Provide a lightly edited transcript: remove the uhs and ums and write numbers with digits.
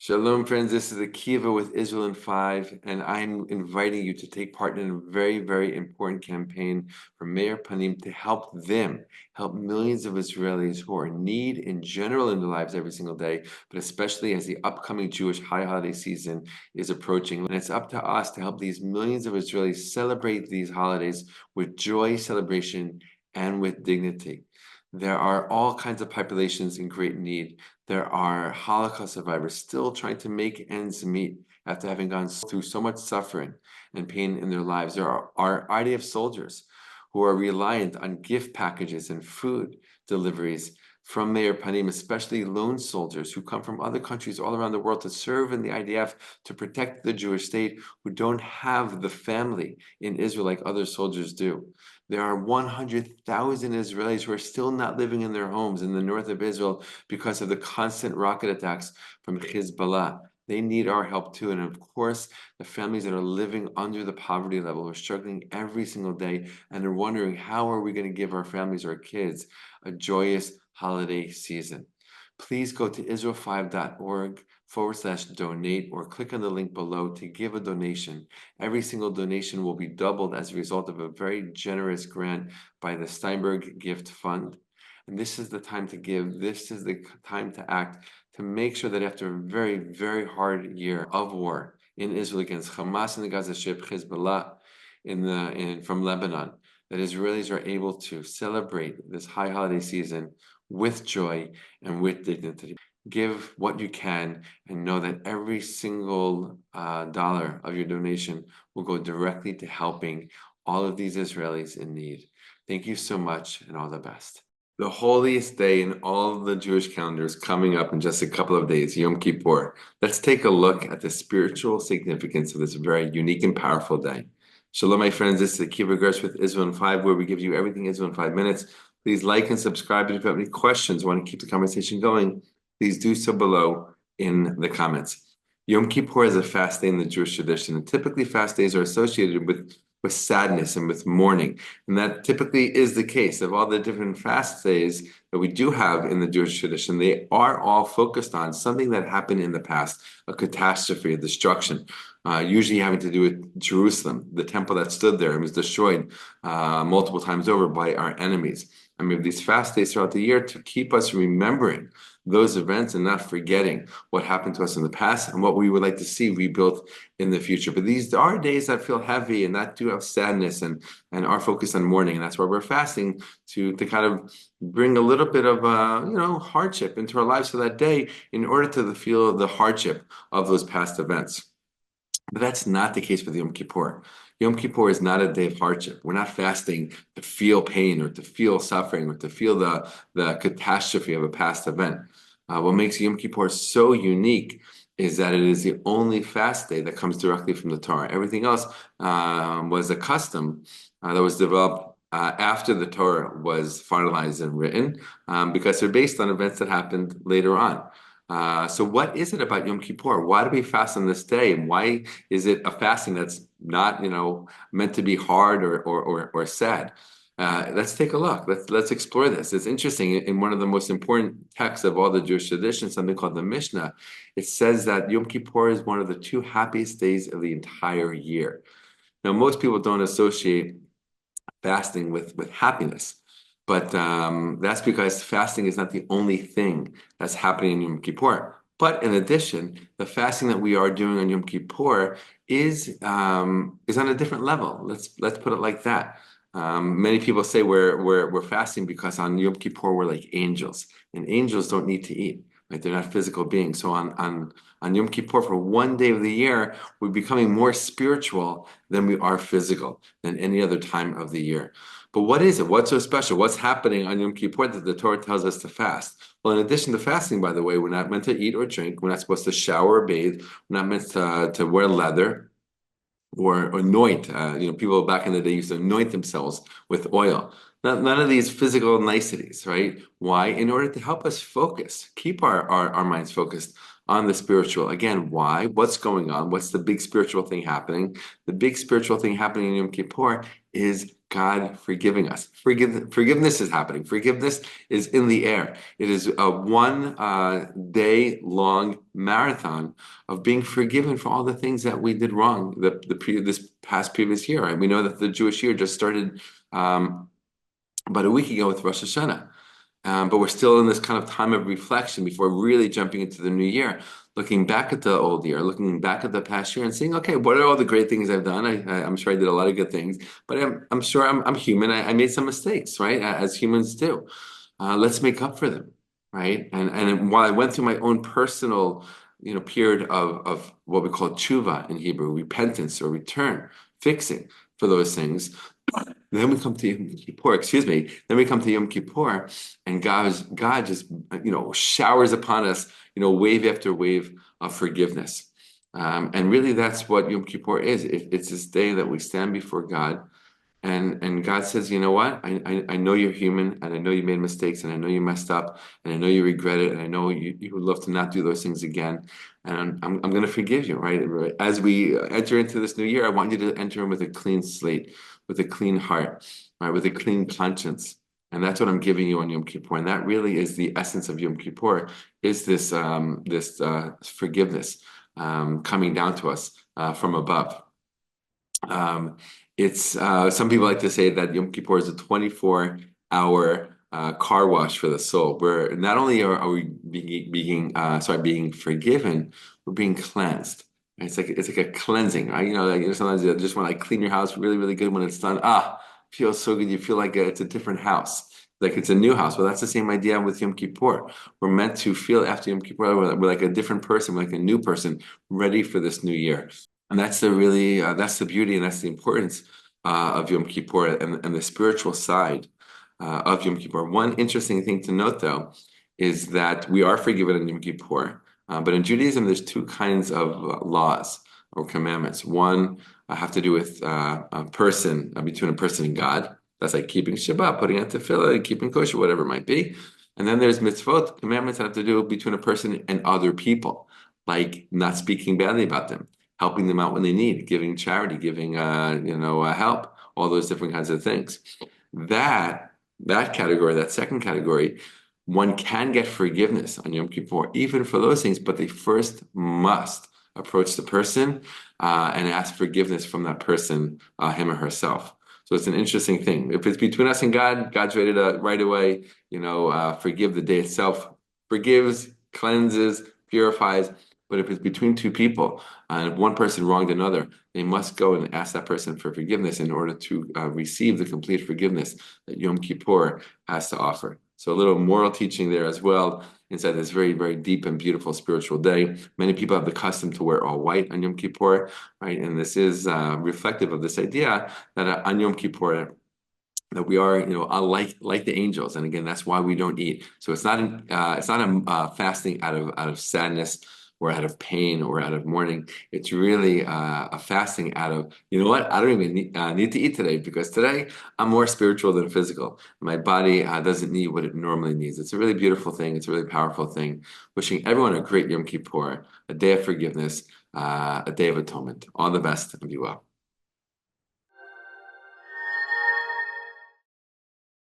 Shalom, friends. This is Akiva with Israel in 5, and I'm inviting you to take part in a very, very important campaign from Meir Panim to help millions of Israelis who are in need in general in their lives every single day, but especially as the upcoming Jewish high holiday season is approaching. And it's up to us to help these millions of Israelis celebrate these holidays with joy, celebration, and with dignity. There are all kinds of populations in great need. There are Holocaust survivors still trying to make ends meet after having gone through so much suffering and pain in their lives. There are IDF soldiers who are reliant on gift packages and food deliveries from Meir Panim, especially lone soldiers who come from other countries all around the world to serve in the IDF to protect the Jewish state, who don't have the family in Israel like other soldiers do. There are 100,000 Israelis who are still not living in their homes in the north of Israel because of the constant rocket attacks from Hezbollah. They need our help too. And of course, the families that are living under the poverty level are struggling every single day and are wondering, how are we going to give our families, our kids, a joyous holiday season? Please go to Israel5.org/donate or click on the link below to give a donation. Every single donation will be doubled as a result of a very generous grant by the Steinberg Gift Fund. And this is the time to give. This is the time to act, to make sure that after a very, very hard year of war in Israel against Hamas and the Gaza Strip, Hezbollah from Lebanon, that Israelis are able to celebrate this high holiday season with joy and with dignity. Give what you can and know that every single dollar of your donation will go directly to helping all of these Israelis in need. Thank you so much and all the best. The holiest day in all of the Jewish calendar is coming up in just a couple of days, Yom Kippur. Let's take a look at the spiritual significance of this very unique and powerful day. Shalom, my friends. This is Akiva with Israel in 5, where we give you everything Israel in 5 minutes. Please like and subscribe. And if you have any questions, want to keep the conversation going, please do so below in the comments. Yom Kippur is a fast day in the Jewish tradition, and typically fast days are associated with sadness and with mourning. And that typically is the case of all the different fast days that we do have in the Jewish tradition. They are all focused on something that happened in the past, a catastrophe, a destruction, usually having to do with Jerusalem, the temple that stood there and was destroyed multiple times over by our enemies. I mean, these fast days throughout the year to keep us remembering those events and not forgetting what happened to us in the past and what we would like to see rebuilt in the future. But these are days that feel heavy and that do have sadness and are focused on mourning. And that's why we're fasting to kind of bring a little bit of hardship into our lives for that day in order to feel the hardship of those past events. But that's not the case with Yom Kippur. Yom Kippur is not a day of hardship. We're not fasting to feel pain or to feel suffering or to feel the catastrophe of a past event. What makes Yom Kippur so unique is that it is the only fast day that comes directly from the Torah. Everything else was a custom that was developed after the Torah was finalized and written because they're based on events that happened later on. So what is it about Yom Kippur? Why do we fast on this day? And why is it a fasting that's not, meant to be hard or sad? Let's take a look. Let's explore this. It's interesting. In one of the most important texts of all the Jewish traditions, something called the Mishnah, it says that Yom Kippur is one of the 2 happiest days of the entire year. Now, most people don't associate fasting with happiness. But that's because fasting is not the only thing that's happening in Yom Kippur. But in addition, the fasting that we are doing on Yom Kippur is on a different level. Let's put it like that. Many people say we're fasting because on Yom Kippur we're like angels, and angels don't need to eat. Right? They're not physical beings. So on Yom Kippur, for one day of the year, we're becoming more spiritual than we are physical than any other time of the year. But what is it? What's so special? What's happening on Yom Kippur that the Torah tells us to fast? Well, in addition to fasting, by the way, we're not meant to eat or drink. We're not supposed to shower or bathe. We're not meant to wear leather or anoint. People back in the day used to anoint themselves with oil. None of these physical niceties, right? Why? In order to help us focus, keep our minds focused on the spiritual. Again, why? What's going on? What's the big spiritual thing happening? The big spiritual thing happening in Yom Kippur is God forgiving us. Forgiveness is happening. Forgiveness is in the air. It is a one day long marathon of being forgiven for all the things that we did wrong this past previous year. And we know that the Jewish year just started about a week ago with Rosh Hashanah. But we're still in this kind of time of reflection before really jumping into the new year, looking back at the old year, looking back at the past year and saying, okay, what are all the great things I've done? I'm sure I did a lot of good things, but I'm sure I'm human. I made some mistakes, right? As humans do. Let's make up for them, right? And while I went through my own personal, period of what we call tshuva in Hebrew, repentance or return, fixing for those things, then we come to Yom Kippur, excuse me. Then we come to Yom Kippur, and God just showers upon us, wave after wave of forgiveness. And really, that's what Yom Kippur is. It's this day that we stand before God, and God says, you know what? I know you're human, and I know you made mistakes, and I know you messed up, and I know you regret it, and I know you would love to not do those things again. And I'm going to forgive you, right? As we enter into this new year, I want you to enter in with a clean slate, with a clean heart, right? With a clean conscience. And that's what I'm giving you on Yom Kippur. And that really is the essence of Yom Kippur, is this forgiveness coming down to us from above. It's some people like to say that Yom Kippur is a 24-hour car wash for the soul, where not only are we being forgiven, we're being cleansed. It's like a cleansing, right? Sometimes you just want to clean your house really, really good when it's done. Feels so good. You feel like it's a different house, like it's a new house. Well, that's the same idea with Yom Kippur. We're meant to feel after Yom Kippur, we're like a different person, like a new person, ready for this new year. And that's that's the beauty and that's the importance of Yom Kippur and the spiritual side of Yom Kippur. One interesting thing to note, though, is that we are forgiven in Yom Kippur, but in Judaism, there's two kinds of laws or commandments. One have to do with a person, between a person and God. That's like keeping Shabbat, putting on tefillah, keeping kosher, whatever it might be. And then there's mitzvot, commandments that have to do between a person and other people, like not speaking badly about them, helping them out when they need, giving charity, giving help, all those different kinds of things. That category, that second category, one can get forgiveness on Yom Kippur, even for those things, but they first must approach the person and ask forgiveness from that person, him or herself. So it's an interesting thing. If it's between us and God, God's ready to right away, forgive the day itself, forgives, cleanses, purifies. But if it's between two people and if one person wronged another, they must go and ask that person for forgiveness in order to receive the complete forgiveness that Yom Kippur has to offer. So a little moral teaching there as well inside this very, very deep and beautiful spiritual day. Many people have the custom to wear all white on Yom Kippur, right? And this is reflective of this idea that on Yom Kippur, that we are, like the angels, and again, that's why we don't eat. So it's not a fasting out of sadness or out of pain or out of mourning. It's really a fasting out of, I don't even need to eat today because today I'm more spiritual than physical. My body doesn't need what it normally needs. It's a really beautiful thing. It's a really powerful thing. Wishing everyone a great Yom Kippur, a day of forgiveness, a day of atonement. All the best and be well.